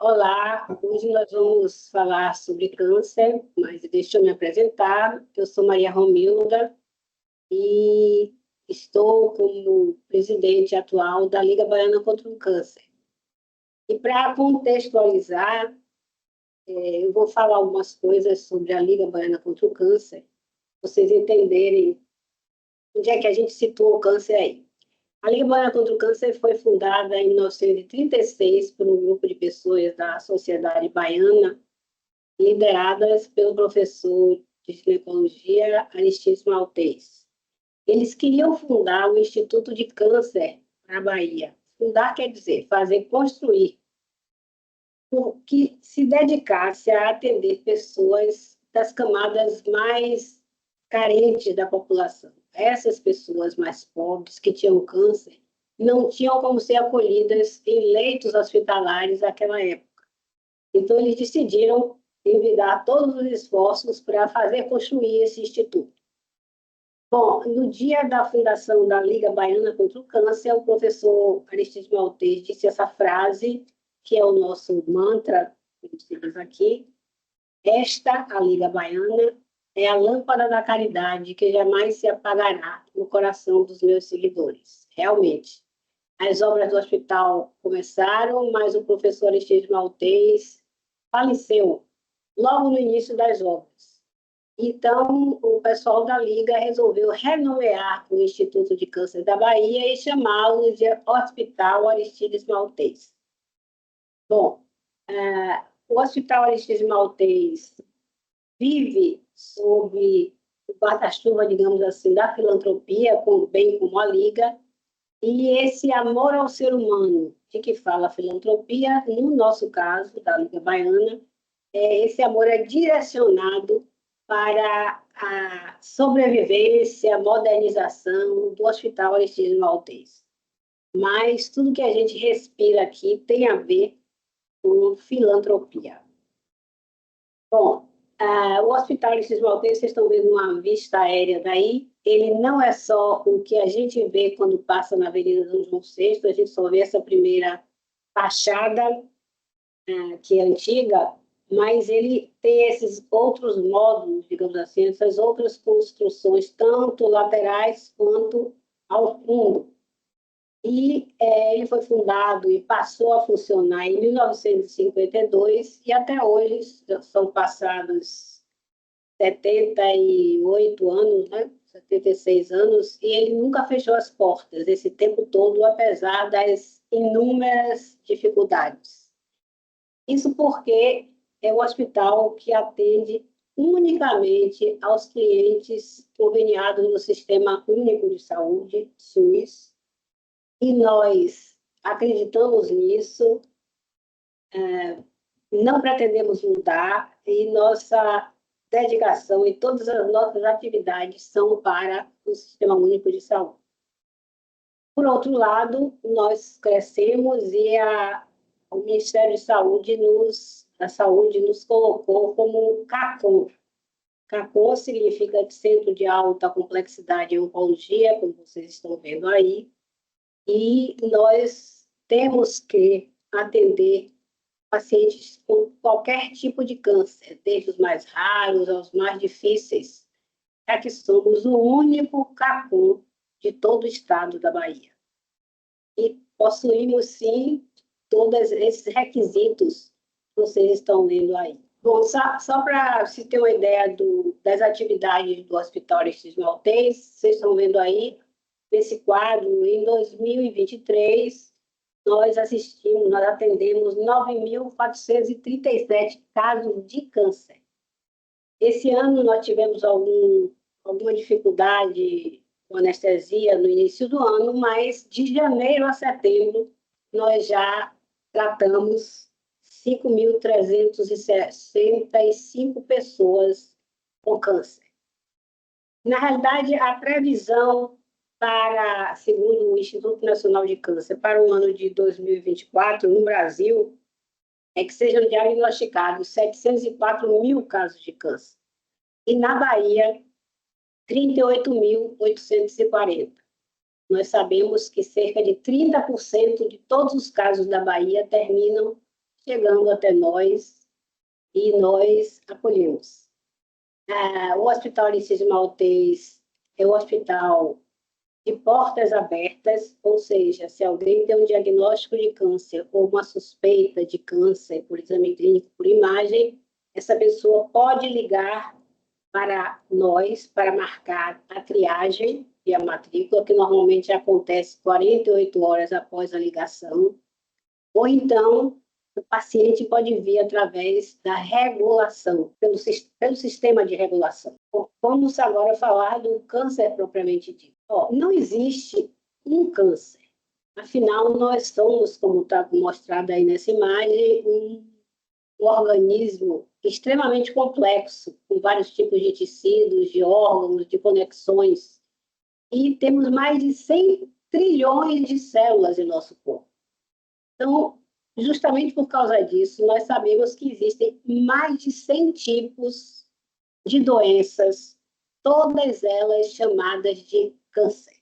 Olá, hoje nós vamos falar sobre câncer, mas deixa eu me apresentar. Eu sou Maria Romilda e estou como presidente atual da Liga Baiana contra o Câncer. E para contextualizar, eu vou falar algumas coisas sobre a Liga Baiana contra o Câncer, para vocês entenderem onde é que a gente situou o câncer aí. A Liga Baiana contra o Câncer foi fundada em 1936 por um grupo de pessoas da Sociedade Baiana, lideradas pelo professor de ginecologia Aristides Maltês. Eles queriam fundar o Instituto de Câncer na Bahia. Fundar quer dizer fazer construir, que se dedicasse a atender pessoas das camadas mais carentes da população. Essas pessoas mais pobres que tinham câncer não tinham como ser acolhidas em leitos hospitalares naquela época. Então, eles decidiram envidar todos os esforços para fazer construir esse instituto. Bom, no dia da fundação da Liga Baiana contra o Câncer, o professor Aristides Maltês disse essa frase, que é o nosso mantra, como se diz aqui: esta, a Liga Baiana, é a lâmpada da caridade que jamais se apagará no coração dos meus seguidores. Realmente, as obras do hospital começaram, mas o professor Aristides Maltês faleceu logo no início das obras. Então, o pessoal da Liga resolveu renomear o Instituto de Câncer da Bahia e chamá-lo de Hospital Aristides Maltês. Bom, o Hospital Aristides Maltês vive sob o guarda-chuva, digamos assim, da filantropia, bem como a Liga, e esse amor ao ser humano, de que fala a filantropia, no nosso caso, da Liga Baiana, esse amor é direcionado para a sobrevivência, a modernização do Hospital Aristides Maltês. Mas tudo que a gente respira aqui tem a ver com filantropia. Bom, o Hospital Aristides Maltês, vocês estão vendo uma vista aérea daí, ele não é só o que a gente vê quando passa na Avenida Dom João VI, a gente só vê essa primeira fachada, que é antiga, mas ele tem esses outros módulos, digamos assim, essas outras construções, tanto laterais quanto ao fundo. E ele foi fundado e passou a funcionar em 1952, e até hoje são passados 78 anos, né? 76 anos, e ele nunca fechou as portas esse tempo todo, apesar das inúmeras dificuldades. Isso porque é o hospital que atende unicamente aos clientes conveniados no Sistema Único de Saúde, SUS, e nós acreditamos nisso, não pretendemos mudar, e nossa dedicação e todas as nossas atividades são para o Sistema Único de Saúde. Por outro lado, nós crescemos e o Ministério da Saúde nos colocou como CACOM. CACOM significa Centro de Alta Complexidade em Oncologia, como vocês estão vendo aí, e nós temos que atender pacientes com qualquer tipo de câncer, desde os mais raros aos mais difíceis, já que somos o único CACOM de todo o estado da Bahia. E possuímos, sim, todos esses requisitos que vocês estão vendo aí. Bom, só para se ter uma ideia das atividades do Hospital Aristides Maltês, vocês estão vendo aí, nesse quadro, em 2023, nós atendemos 9.437 casos de câncer. Esse ano nós tivemos alguma dificuldade com anestesia no início do ano, mas de janeiro a setembro nós já tratamos 5.365 pessoas com câncer. Na realidade, a previsão segundo o Instituto Nacional de Câncer, para o ano de 2024, no Brasil, é que sejam diagnosticados 704 mil casos de câncer. E na Bahia, 38.840. Nós sabemos que cerca de 30% de todos os casos da Bahia terminam chegando até nós e nós acolhemos. O Hospital Aristides Maltês é um hospital de portas abertas, ou seja, se alguém tem um diagnóstico de câncer ou uma suspeita de câncer por exame clínico, por imagem, essa pessoa pode ligar para nós para marcar a triagem e a matrícula, que normalmente acontece 48 horas após a ligação, ou então o paciente pode vir através da regulação, pelo sistema de regulação. Vamos agora falar do câncer propriamente dito. Não existe um câncer. Afinal, nós somos, como está mostrado aí nessa imagem, um organismo extremamente complexo, com vários tipos de tecidos, de órgãos, de conexões. E temos mais de 100 trilhões de células em nosso corpo. Então, justamente por causa disso, nós sabemos que existem mais de 100 tipos de doenças, todas elas chamadas de câncer.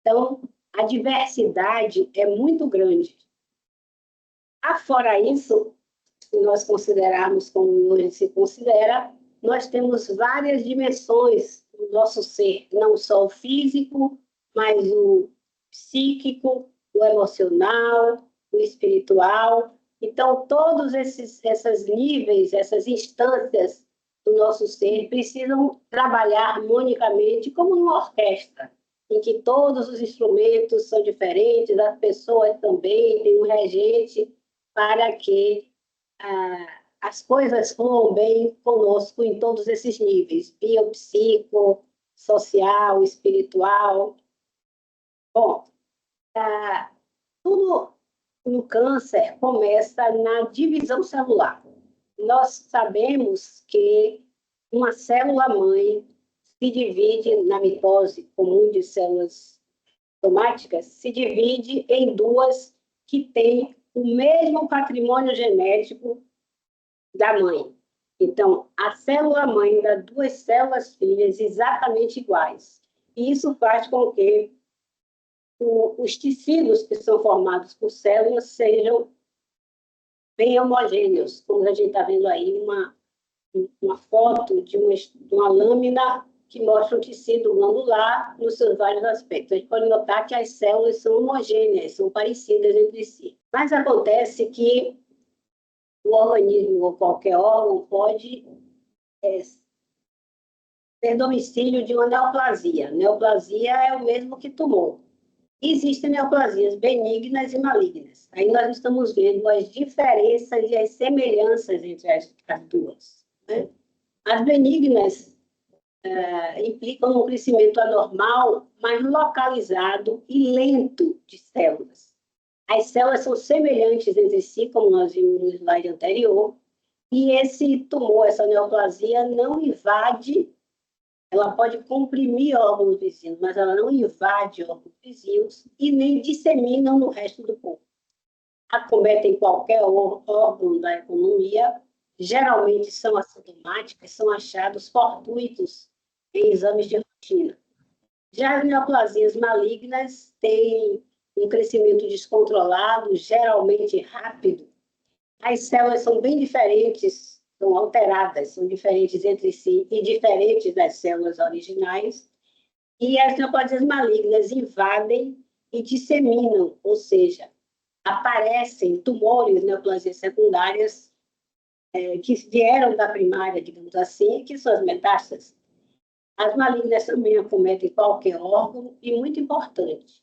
Então, a diversidade é muito grande. Afora isso, se nós considerarmos como hoje se considera, nós temos várias dimensões do nosso ser, não só o físico, mas o psíquico, o emocional, o espiritual. Então, todos esses níveis, essas instâncias do nosso ser precisam trabalhar harmonicamente como uma orquestra, em que todos os instrumentos são diferentes, as pessoas também têm um regente para que as coisas fluam bem conosco em todos esses níveis, biopsico, social, espiritual. Bom, tudo no câncer começa na divisão celular. Nós sabemos que uma célula-mãe se divide na mitose comum de células somáticas, se divide em duas que têm o mesmo patrimônio genético da mãe. Então, a célula-mãe dá duas células filhas exatamente iguais. E isso faz com que os tecidos que são formados por células sejam bem homogêneos, como a gente está vendo aí uma foto de uma lâmina que mostra o tecido glandular nos seus vários aspectos. A gente pode notar que as células são homogêneas, são parecidas entre si. Mas acontece que o organismo ou qualquer órgão pode ter domicílio de uma neoplasia. Neoplasia é o mesmo que tumor. Existem neoplasias benignas e malignas. Aí nós estamos vendo as diferenças e as semelhanças entre as duas. Né? As benignas implicam um crescimento anormal, mas localizado e lento de células. As células são semelhantes entre si, como nós vimos no slide anterior, e esse tumor, essa neoplasia, não invade. Ela pode comprimir órgãos vizinhos, mas ela não invade órgãos vizinhos e nem dissemina no resto do corpo. Acometem qualquer órgão da economia, geralmente são assintomáticas, são achados fortuitos em exames de rotina. Já as neoplasias malignas têm um crescimento descontrolado, geralmente rápido. As células são bem diferentes, são alteradas, são diferentes entre si e diferentes das células originais. E as neoplasias malignas invadem e disseminam, ou seja, aparecem tumores, neoplasias secundárias, que vieram da primária, digamos assim, que são as metástases. As malignas também acometem qualquer órgão e, muito importante,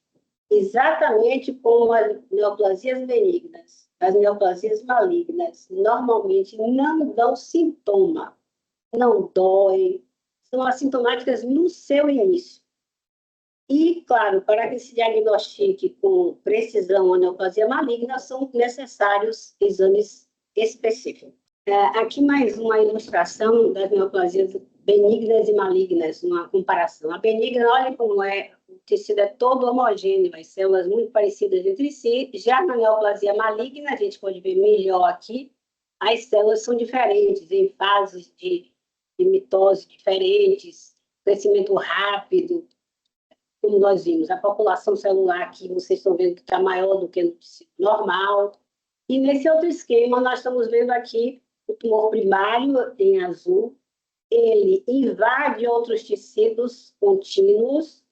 exatamente como as neoplasias benignas, as neoplasias malignas normalmente não dão sintoma, não doem, são assintomáticas no seu início. E, claro, para que se diagnostique com precisão a neoplasia maligna, são necessários exames específicos. Aqui mais uma ilustração das neoplasias benignas e malignas, uma comparação. A benigna, olha como é, o tecido é todo homogêneo, as células muito parecidas entre si. Já na neoplasia maligna, a gente pode ver melhor aqui, as células são diferentes, em fases de mitose diferentes, crescimento rápido, como nós vimos. A população celular aqui, vocês estão vendo que está maior do que no tecido normal. E nesse outro esquema, nós estamos vendo aqui o tumor primário em azul, ele invade outros tecidos contínuos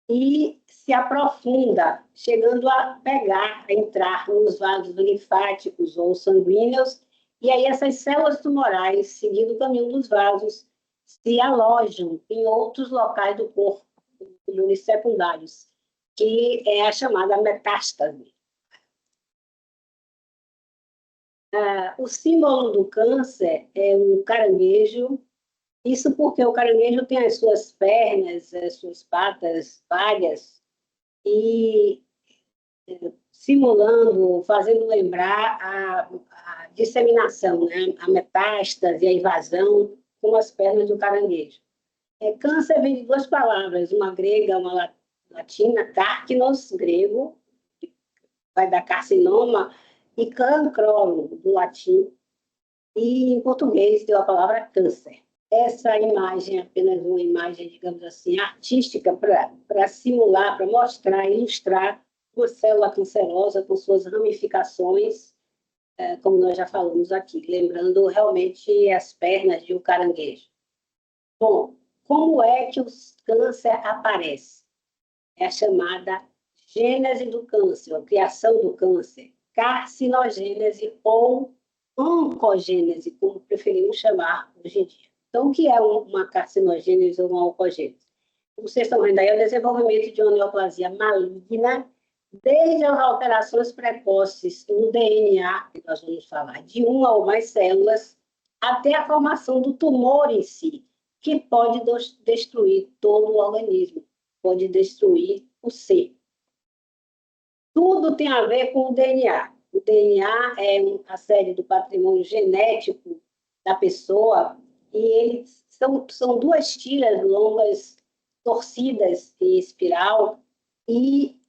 e se aprofunda, chegando a pegar, a entrar nos vasos linfáticos ou sanguíneos, e aí essas células tumorais, seguindo o caminho dos vasos, se alojam em outros locais do corpo, tumores secundários, que é a chamada metástase. O símbolo do câncer é um caranguejo, isso porque o caranguejo tem as suas pernas, as suas patas várias, e simulando, fazendo lembrar a disseminação, né? A metástase, a invasão, como as pernas do caranguejo. Câncer vem de duas palavras, uma grega, uma latina, carcinos, grego, vai dar carcinoma, e cancro, do latim, e em português deu a palavra câncer. Essa imagem é apenas uma imagem, digamos assim, artística para simular, para mostrar, ilustrar uma célula cancerosa com suas ramificações, como nós já falamos aqui, lembrando realmente as pernas de um caranguejo. Bom, como é que o câncer aparece? É a chamada gênese do câncer, a criação do câncer, carcinogênese ou oncogênese, como preferimos chamar hoje em dia. Então, o que é uma carcinogênese ou uma oncogênese? Como vocês estão vendo aí, é o desenvolvimento de uma neoplasia maligna, desde as alterações precoces no DNA, que nós vamos falar, de uma ou mais células, até a formação do tumor em si, que pode destruir todo o organismo, pode destruir o ser. Tudo tem a ver com o DNA. O DNA é a série do patrimônio genético da pessoa e eles são duas tiras longas, torcidas em espiral, e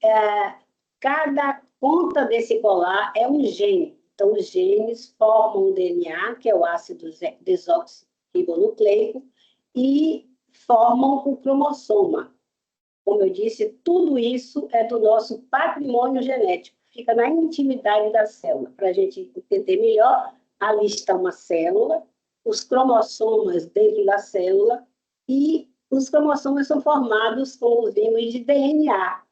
cada ponta desse colar é um gene. Então, os genes formam o DNA, que é o ácido desoxirribonucleico, e formam o cromossoma. Como eu disse, tudo isso é do nosso patrimônio genético, fica na intimidade da célula. Para a gente entender melhor, ali está uma célula, os cromossomas dentro da célula, e os cromossomas são formados, como vimos, de DNA.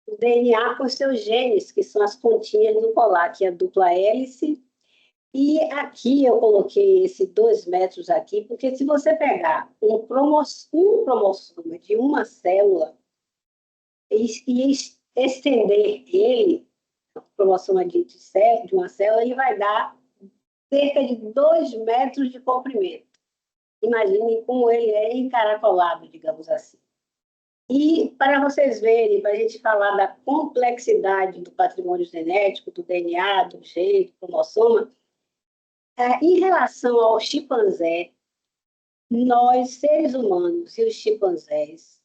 O DNA com seus genes, que são as pontinhas do colar, que é a dupla hélice. E aqui eu coloquei esse 2 metros aqui, porque se você pegar um cromossoma de uma célula e estender ele, a cromossoma de uma célula, ele vai dar cerca de 2 metros de comprimento. Imaginem como ele é encaracolado, digamos assim. E para vocês verem, para a gente falar da complexidade do patrimônio genético, do DNA, do gene, do cromossoma, em relação ao chimpanzé, nós, seres humanos e os chimpanzés,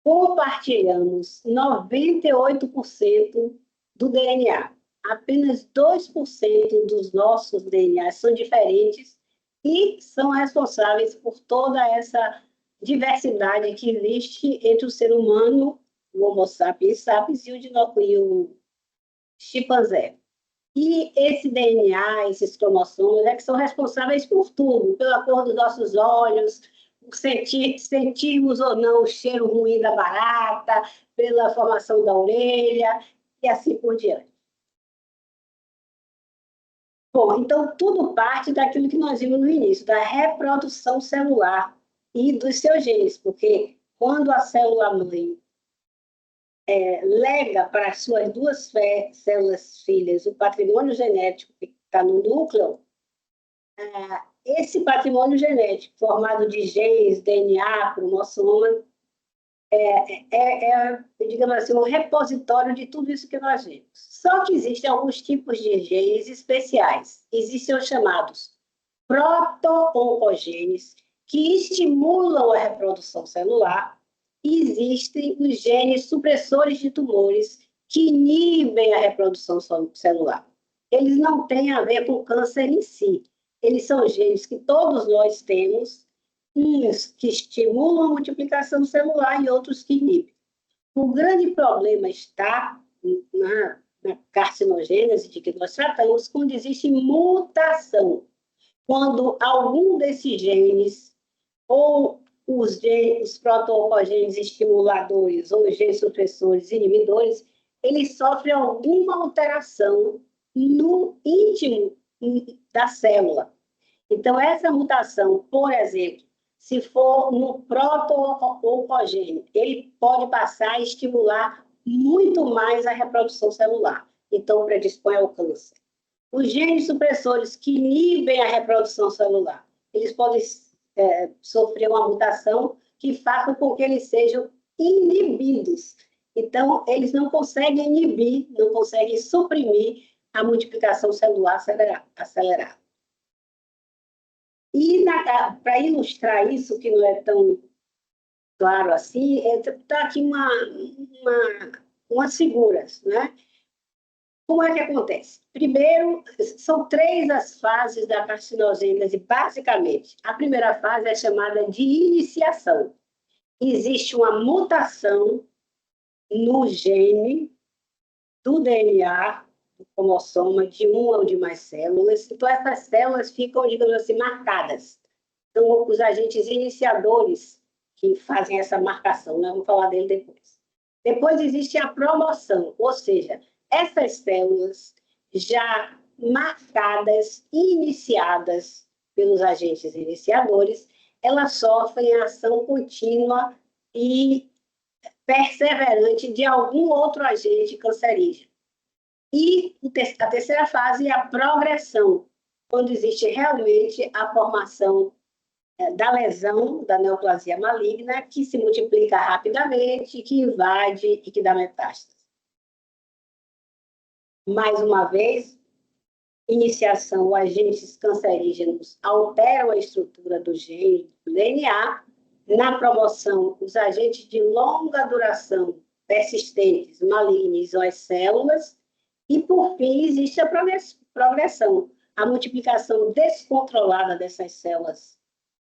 compartilhamos 98% do DNA. Apenas 2% dos nossos DNAs são diferentes e são responsáveis por toda essa diversidade que existe entre o ser humano, o Homo sapiens sapiens, e o chimpanzé. E esse DNA, esses cromossomos, que são responsáveis por tudo, pela cor dos nossos olhos, por sentirmos ou não o cheiro ruim da barata, pela formação da orelha, e assim por diante. Bom, então tudo parte daquilo que nós vimos no início, da reprodução celular e dos seus genes, porque quando a célula-mãe lega para as suas duas células filhas o patrimônio genético que está no núcleo, esse patrimônio genético formado de genes, DNA, cromossoma, digamos assim, um repositório de tudo isso que nós vemos. Só que existem alguns tipos de genes especiais. Existem os chamados proto-oncogenes, que estimulam a reprodução celular, e existem os genes supressores de tumores, que inibem a reprodução celular. Eles não têm a ver com o câncer em si. Eles são genes que todos nós temos, uns que estimulam a multiplicação celular e outros que inibem. O grande problema está na carcinogênese de que nós tratamos, quando existe mutação, quando algum desses genes, ou os proto-oncogenes estimuladores, ou os genes supressores inibidores, eles sofrem alguma alteração no íntimo da célula. Então, essa mutação, por exemplo, se for no proto-oncogene, ele pode passar a estimular muito mais a reprodução celular. Então, predispõe ao câncer. Os genes supressores que inibem a reprodução celular, eles podem sofrer uma mutação que faça com que eles sejam inibidos. Então, eles não conseguem inibir, não conseguem suprimir a multiplicação celular acelerada. E, para ilustrar isso, que não é tão claro assim, está aqui umas figuras, né? Como é que acontece? Primeiro, são 3 as fases da carcinogênese, basicamente. A primeira fase é chamada de iniciação. Existe uma mutação no gene do DNA, do cromossoma, de uma ou de mais células. Então, essas células ficam, digamos assim, marcadas. São os agentes iniciadores que fazem essa marcação, né? Vamos falar dele depois. Depois existe a promoção, ou seja, essas células já marcadas, iniciadas pelos agentes iniciadores, elas sofrem a ação contínua e perseverante de algum outro agente cancerígeno. E a terceira fase é a progressão, quando existe realmente a formação da lesão, da neoplasia maligna, que se multiplica rapidamente, que invade e que dá metástase. Mais uma vez, iniciação, agentes cancerígenos alteram a estrutura do gene, do DNA. Na promoção, os agentes de longa duração, persistentes, malignizam as células. E, por fim, existe a progressão, a multiplicação descontrolada dessas células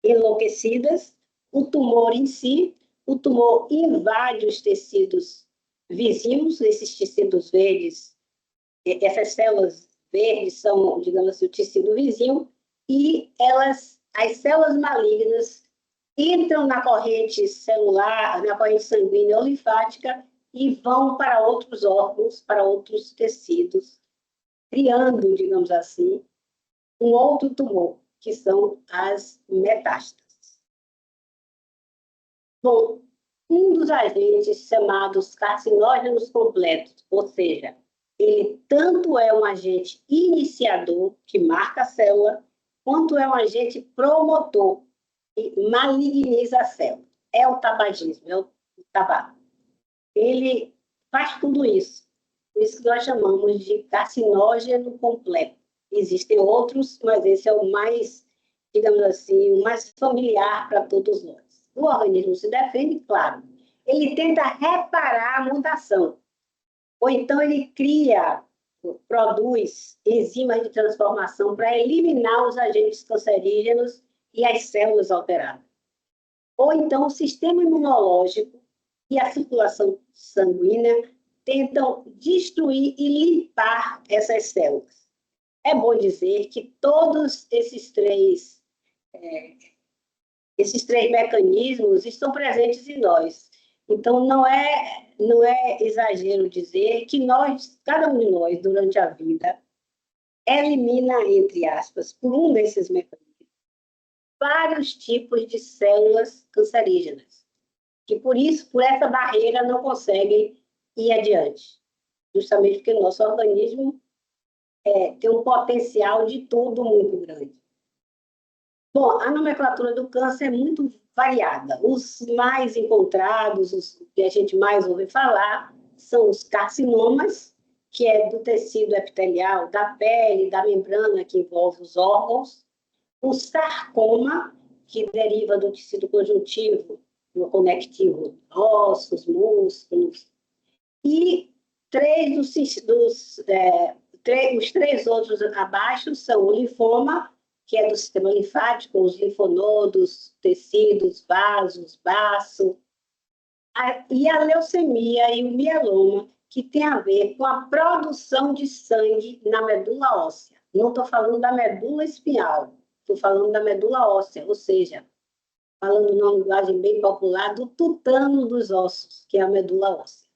enlouquecidas, o tumor em si, o tumor invade os tecidos vizinhos, esses tecidos verdes, essas células verdes são, digamos assim, o tecido vizinho, e as células malignas entram na corrente celular, na corrente sanguínea ou linfática e vão para outros órgãos, para outros tecidos, criando, digamos assim, um outro tumor, que são as metástases. Bom, um dos agentes chamados carcinógenos completos, ou seja, ele tanto é um agente iniciador, que marca a célula, quanto é um agente promotor, que maligniza a célula. É o tabagismo, é o tabaco. Ele faz tudo isso. Por isso que nós chamamos de carcinógeno completo. Existem outros, mas esse é o mais, digamos assim, o mais familiar para todos nós. O organismo se defende, claro. Ele tenta reparar a mutação. Ou então ele produz enzimas de transformação para eliminar os agentes cancerígenos e as células alteradas. Ou então o sistema imunológico e a circulação sanguínea tentam destruir e limpar essas células. É bom dizer que todos esses três mecanismos estão presentes em nós. Então, não é exagero dizer que cada um de nós, durante a vida, elimina, entre aspas, por um desses mecanismos, vários tipos de células cancerígenas, que por essa barreira, não conseguem ir adiante. Justamente porque o nosso organismo tem um potencial de tudo muito grande. Bom, a nomenclatura do câncer é muito variada. Os mais encontrados, os que a gente mais ouve falar, são os carcinomas, que é do tecido epitelial, da pele, da membrana que envolve os órgãos. O sarcoma, que deriva do tecido conjuntivo, no conectivo, ossos, músculos. E os 3 outros abaixo são o linfoma, que é do sistema linfático, os linfonodos, tecidos, vasos, baço, e a leucemia e o mieloma, que tem a ver com a produção de sangue na medula óssea. Não estou falando da medula espinhal, estou falando da medula óssea, ou seja, falando numa linguagem bem popular, do tutano dos ossos, que é a medula óssea.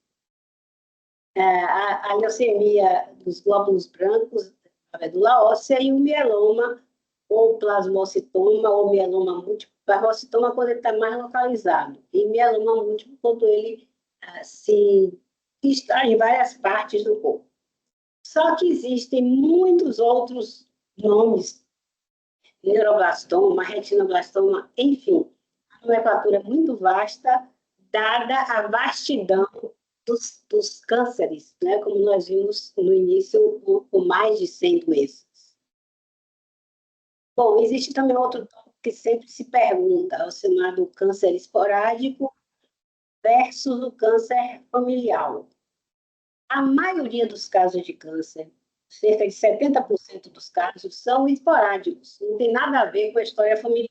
A leucemia dos glóbulos brancos, a medula óssea, e o mieloma, ou plasmocitoma, ou mieloma múltiplo. Plasmocitoma quando ele está mais localizado, e mieloma múltiplo quando ele se está em várias partes do corpo. Só que existem muitos outros nomes, neuroblastoma, retinoblastoma, enfim, a nomenclatura é muito vasta, dada a vastidão dos cânceres, né? Como nós vimos no início, com mais de 100 doenças. Bom, existe também outro tópico que sempre se pergunta, o chamado câncer esporádico versus o câncer familiar. A maioria dos casos de câncer, cerca de 70% dos casos, são esporádicos, não tem nada a ver com a história familiar.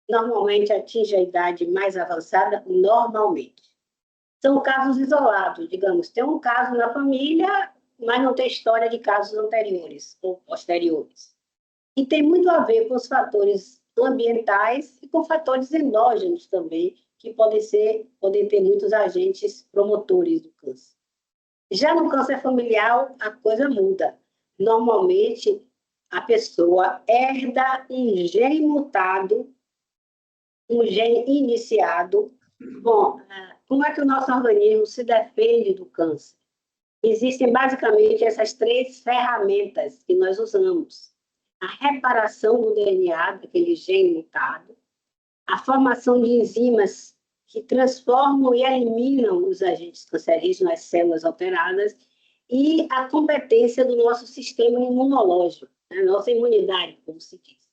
Normalmente atinge a idade mais avançada, normalmente. São casos isolados, digamos, tem um caso na família, mas não tem história de casos anteriores ou posteriores. E tem muito a ver com os fatores ambientais e com fatores endógenos também, que podem ter muitos agentes promotores do câncer. Já no câncer familiar, a coisa muda. Normalmente, a pessoa herda um gene mutado, um gene iniciado. Bom, como é que o nosso organismo se defende do câncer? Existem basicamente essas 3 ferramentas que nós usamos. A reparação do DNA, daquele gene mutado, a formação de enzimas que transformam e eliminam os agentes cancerígenos nas células alteradas, e a competência do nosso sistema imunológico, a nossa imunidade, como se diz.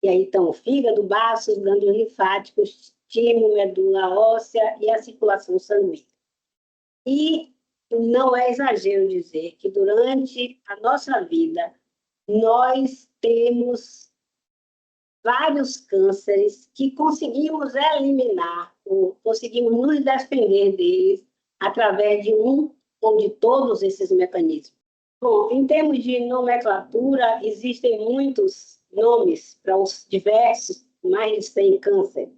E aí estão o fígado, baços, glândulos linfáticos, timo, medula óssea e a circulação sanguínea. E não é exagero dizer que durante a nossa vida nós temos vários cânceres que conseguimos eliminar, ou conseguimos nos defender deles através de um ou de todos esses mecanismos. Bom, em termos de nomenclatura, existem muitos nomes para os diversos, mais de 100 cânceres.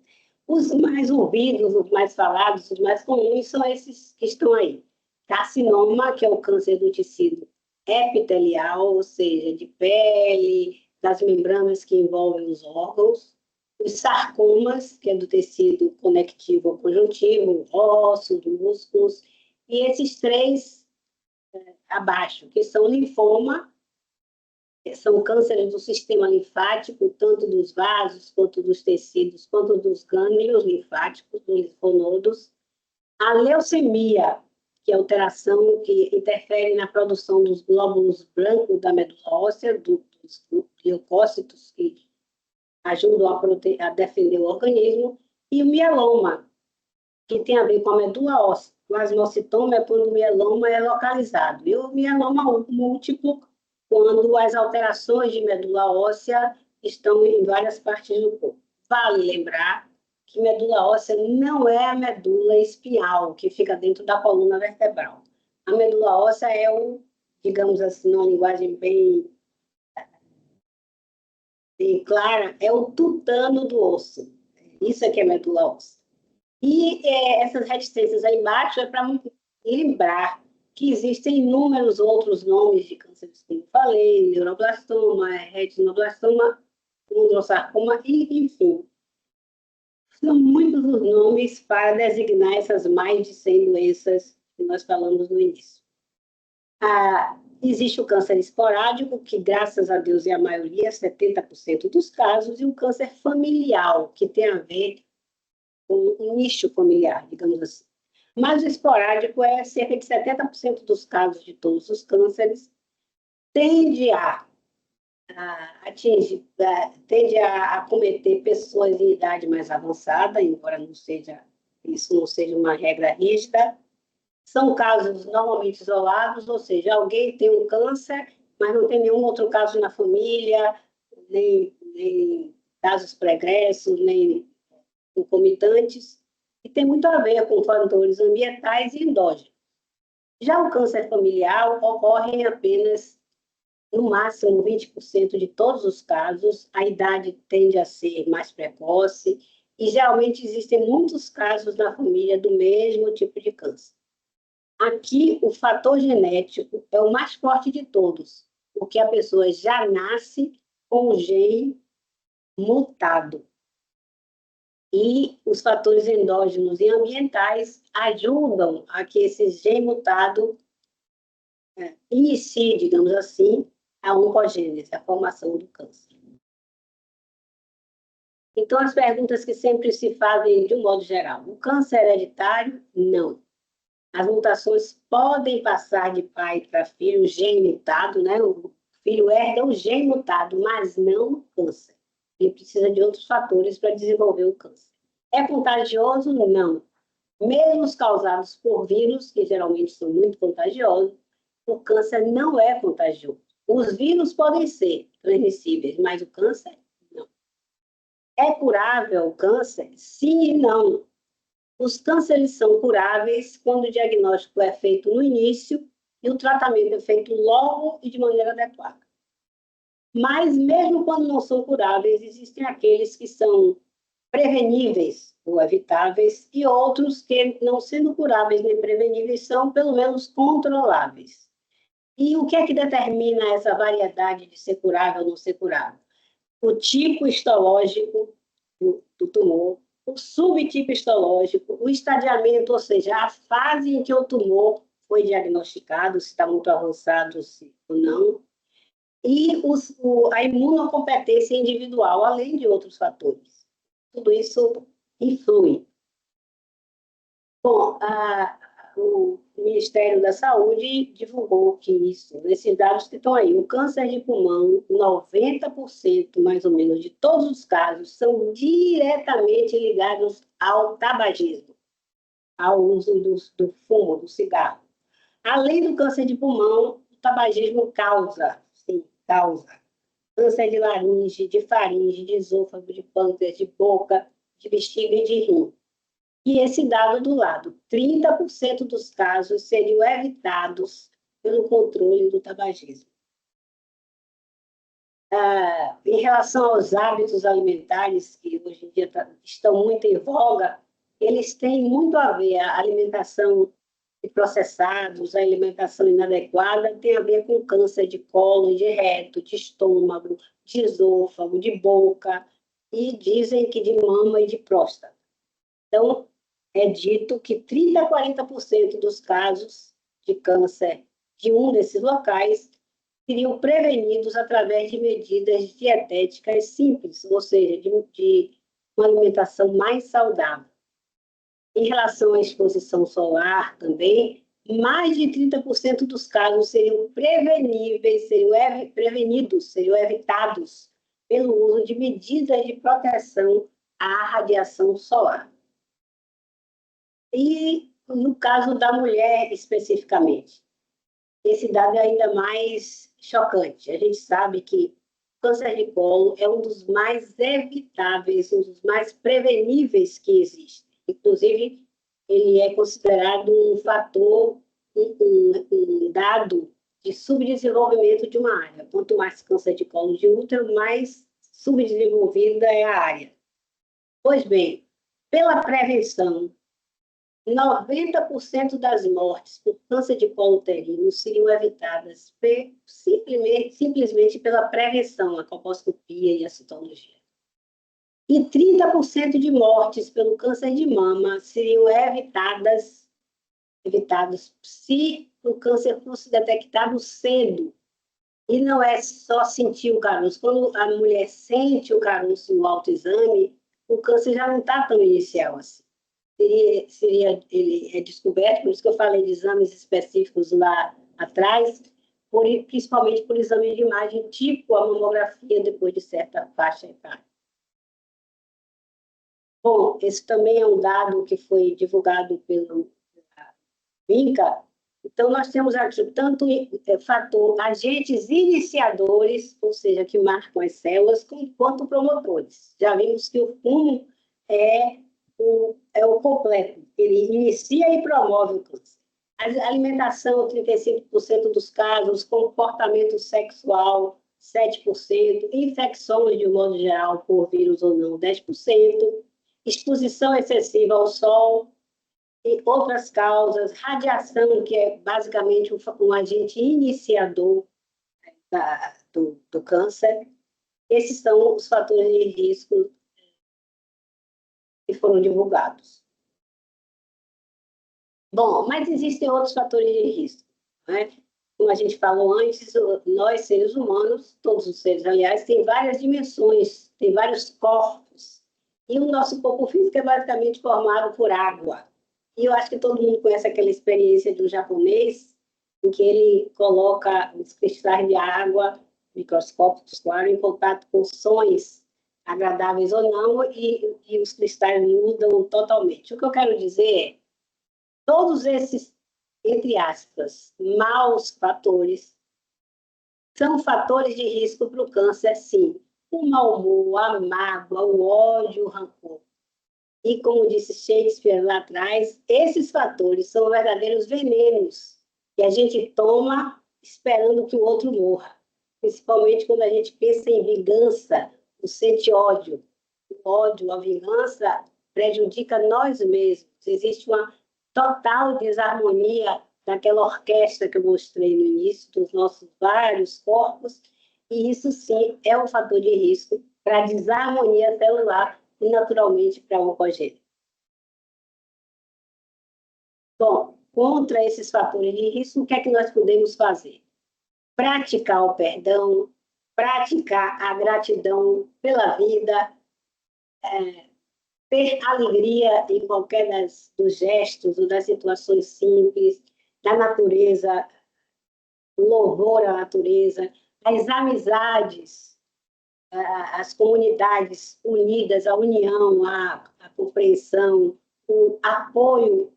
Os mais ouvidos, os mais falados, os mais comuns são esses que estão aí. Carcinoma, que é o câncer do tecido epitelial, ou seja, de pele, das membranas que envolvem os órgãos, os sarcomas, que é do tecido conectivo ou conjuntivo, ossos, músculos, e esses 3 abaixo, que são linfoma, que são cânceres do sistema linfático, tanto dos vasos, quanto dos tecidos, quanto dos gânglios linfáticos, dos linfonodos. A leucemia, que é alteração que interfere na produção dos glóbulos brancos da medula óssea, dos leucócitos que ajudam a defender o organismo, e o mieloma, que tem a ver com a medula óssea. O plasmocitoma é quando o mieloma é localizado, e o mieloma múltiplo, quando as alterações de medula óssea estão em várias partes do corpo. Vale lembrar que medula óssea não é a medula espinhal, que fica dentro da coluna vertebral. A medula óssea é digamos assim, numa linguagem bem clara, é o tutano do osso. Isso é que é medula óssea. E essas reticências aí embaixo é para lembrar que existem inúmeros outros nomes de cânceres, como eu falei, neuroblastoma, retinoblastoma, condrosarcoma, e enfim. São muitos os nomes para designar essas mais de 100 doenças que nós falamos no início. Existe o câncer esporádico, que, graças a Deus, é a maioria, 70% dos casos, e o câncer familiar, que tem a ver com um nicho familiar, digamos assim. Mas o esporádico é cerca de 70% dos casos de todos os cânceres, tende a acometer pessoas em idade mais avançada, embora isso não seja uma regra rígida. São casos normalmente isolados, ou seja, alguém tem um câncer, mas não tem nenhum outro caso na família, nem casos pregressos, nem concomitantes, e tem muito a ver com fatores ambientais e endógenos. Já o câncer familiar ocorre em apenas, no máximo, 20% de todos os casos, a idade tende a ser mais precoce e, geralmente, existem muitos casos na família do mesmo tipo de câncer. Aqui, o fator genético é o mais forte de todos, porque a pessoa já nasce com o gene mutado. E os fatores endógenos e ambientais ajudam a que esse gene mutado inicie, digamos assim, a oncogênese, a formação do câncer. Então, as perguntas que sempre se fazem de um modo geral: o câncer é hereditário? Não. As mutações podem passar de pai para filho, o gene mutado, né? O filho herda o gene mutado, mas não o câncer. Ele precisa de outros fatores para desenvolver o câncer. É contagioso? Não. Mesmo os causados por vírus, que geralmente são muito contagiosos, o câncer não é contagioso. Os vírus podem ser transmissíveis, mas o câncer, não. É curável o câncer? Sim e não. Os cânceres são curáveis quando o diagnóstico é feito no início e o tratamento é feito logo e de maneira adequada. Mas, mesmo quando não são curáveis, existem aqueles que são preveníveis ou evitáveis e outros que, não sendo curáveis nem preveníveis, são, pelo menos, controláveis. E o que é que determina essa variedade de ser curável ou não ser curável? O tipo histológico do tumor, o subtipo histológico, o estadiamento, ou seja, a fase em que o tumor foi diagnosticado, se está muito avançado ou não, e a imunocompetência individual, além de outros fatores. Tudo isso influi. Bom, o Ministério da Saúde divulgou que isso, nesses dados que estão aí, o câncer de pulmão, 90% mais ou menos de todos os casos são diretamente ligados ao tabagismo, ao uso do fumo, do cigarro. Além do câncer de pulmão, o tabagismo causa, sim, causa câncer de laringe, de faringe, de esôfago, de pâncreas, de boca, de bexiga e de rim. E esse dado do lado, 30% dos casos seriam evitados pelo controle do tabagismo. Em relação aos hábitos alimentares, que hoje em dia estão muito em voga, eles têm muito a ver, a alimentação de processados, a alimentação inadequada, tem a ver com câncer de colo, de reto, de estômago, de esôfago, de boca, e dizem que de mama e de próstata. Então, é dito que 30% a 40% dos casos de câncer de um desses locais seriam prevenidos através de medidas dietéticas simples, ou seja, de uma alimentação mais saudável. Em relação à exposição solar também, mais de 30% dos casos seriam preveníveis, seriam evitados pelo uso de medidas de proteção à radiação solar. E no caso da mulher especificamente, esse dado é ainda mais chocante. A gente sabe que o câncer de colo é um dos mais evitáveis, um dos mais preveníveis que existe. Inclusive, ele é considerado um fator, um dado de subdesenvolvimento de uma área. Quanto mais câncer de colo de útero, mais subdesenvolvida é a área. Pois bem, pela prevenção, 90% das mortes por câncer de colo uterino seriam evitadas simplesmente pela prevenção, a colposcopia e a citologia. E 30% de mortes pelo câncer de mama seriam evitadas se o câncer fosse detectado cedo. E não é só sentir o caroço. Quando a mulher sente o caroço no autoexame, o câncer já não está tão inicial assim. Ele é descoberto, por isso que eu falei de exames específicos lá atrás, principalmente por exame de imagem, tipo a mamografia, depois de certa faixa etária. Bom, esse também é um dado que foi divulgado pelo INCA. Então, nós temos aqui tanto agentes iniciadores, ou seja, que marcam as células, quanto promotores. Já vimos que o fumo é o completo, ele inicia e promove o câncer. A alimentação, 35% dos casos, comportamento sexual, 7%, infecções, de um modo geral, por vírus ou não, 10%, exposição excessiva ao sol e outras causas, radiação, que é basicamente um agente iniciador do câncer. Esses são os fatores de risco que foram divulgados. Bom, mas existem outros fatores de risco, né? Como a gente falou antes, nós, seres humanos, todos os seres, aliás, têm várias dimensões, tem vários corpos. E o nosso corpo físico é basicamente formado por água. E eu acho que todo mundo conhece aquela experiência do japonês, em que ele coloca os cristais de água, microscópicos, claro, em contato com sons agradáveis ou não, e os cristais mudam totalmente. O que eu quero dizer é, todos esses, entre aspas, maus fatores, são fatores de risco para o câncer, sim. O mau humor, a mágoa, o ódio, o rancor. E, como disse Shakespeare lá atrás, esses fatores são verdadeiros venenos que a gente toma esperando que o outro morra. Principalmente quando a gente pensa em vingança, ou sente ódio. O ódio, a vingança, prejudica nós mesmos. Existe uma total desarmonia daquela orquestra que eu mostrei no início, dos nossos vários corpos, e isso sim é um fator de risco para a desarmonia celular e, naturalmente, para a oncogênese. Bom, contra esses fatores de risco, o que é que nós podemos fazer? Praticar o perdão, praticar a gratidão pela vida, ter alegria em qualquer dos gestos ou das situações simples, da natureza, louvor à natureza, as amizades, as comunidades unidas, a união, a compreensão, o apoio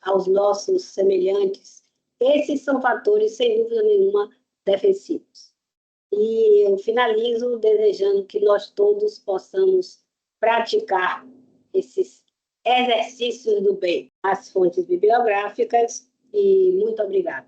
aos nossos semelhantes. Esses são fatores, sem dúvida nenhuma, defensivos. E eu finalizo desejando que nós todos possamos praticar esses exercícios do bem. As fontes bibliográficas, e muito obrigada.